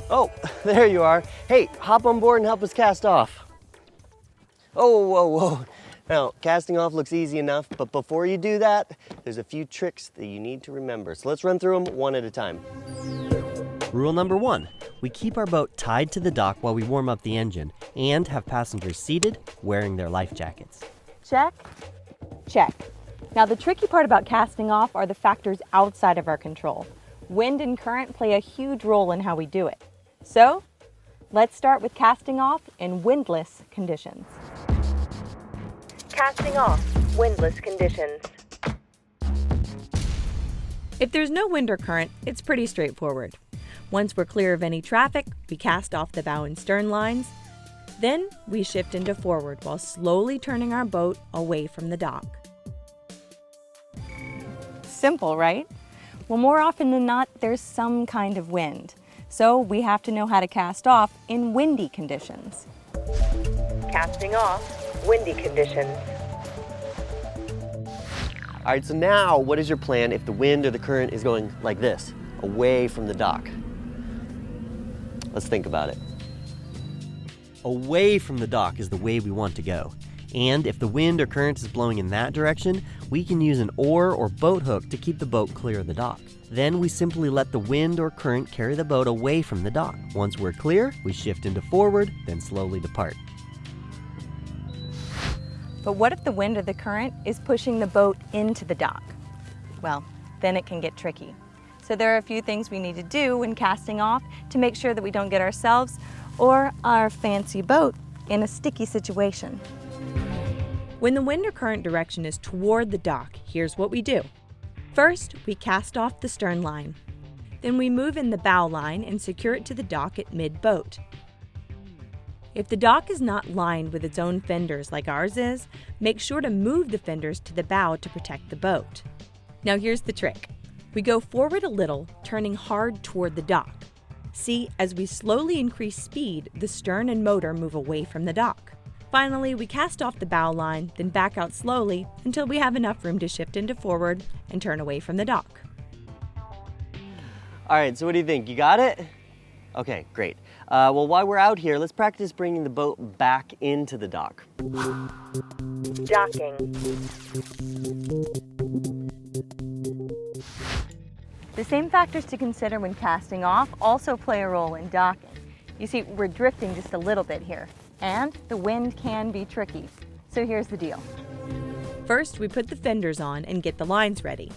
Oh, there you are. Hey, hop on board and help us cast off. Oh, whoa, whoa. Now, casting off looks easy enough, but before you do that, there's a few tricks that you need to remember. So let's run through them one at a time. Rule number 1, we keep our boat tied to the dock while we warm up the engine and have passengers seated wearing their life jackets. Check, check. Now the tricky part about casting off are the factors outside of our control. Wind and current play a huge role in how we do it. So, let's start with casting off in windless conditions. Casting off, windless conditions. If there's no wind or current, it's pretty straightforward. Once we're clear of any traffic, we cast off the bow and stern lines. Then we shift into forward while slowly turning our boat away from the dock. Simple, right? Well, more often than not, there's some kind of wind. So we have to know how to cast off in windy conditions. Casting off, windy conditions. All right, so now what is your plan if the wind or the current is going like this, away from the dock? Let's think about it. Away from the dock is the way we want to go. And if the wind or current is blowing in that direction, we can use an oar or boat hook to keep the boat clear of the dock. Then we simply let the wind or current carry the boat away from the dock. Once we're clear, we shift into forward, then slowly depart. But what if the wind or the current is pushing the boat into the dock? Well, then it can get tricky. So there are a few things we need to do when casting off to make sure that we don't get ourselves or our fancy boat in a sticky situation. When the wind or current direction is toward the dock, here's what we do. First, we cast off the stern line. Then we move in the bow line and secure it to the dock at mid-boat. If the dock is not lined with its own fenders like ours is, make sure to move the fenders to the bow to protect the boat. Now here's the trick. We go forward a little, turning hard toward the dock. See, as we slowly increase speed, the stern and motor move away from the dock. Finally, we cast off the bow line, then back out slowly until we have enough room to shift into forward and turn away from the dock. All right, so what do you think? You got it? Okay, great. Well, while we're out here, let's practice bringing the boat back into the dock. Docking. The same factors to consider when casting off also play a role in docking. You see, we're drifting just a little bit here, and the wind can be tricky. So here's the deal. First, we put the fenders on and get the lines ready.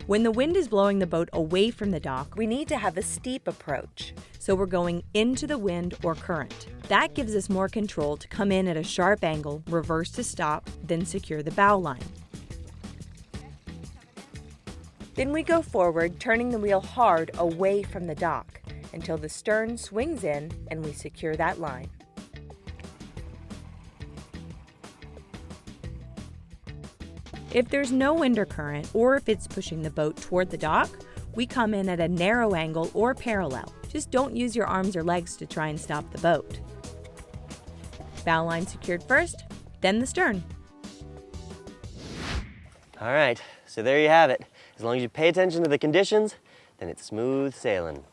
When the wind is blowing the boat away from the dock, we need to have a steep approach. So we're going into the wind or current. That gives us more control to come in at a sharp angle, reverse to stop, then secure the bow line. Then we go forward, turning the wheel hard away from the dock until the stern swings in and we secure that line. If there's no wind or current, or if it's pushing the boat toward the dock, we come in at a narrow angle or parallel. Just don't use your arms or legs to try and stop the boat. Bow line secured first, then the stern. All right, so there you have it. As long as you pay attention to the conditions, then it's smooth sailing.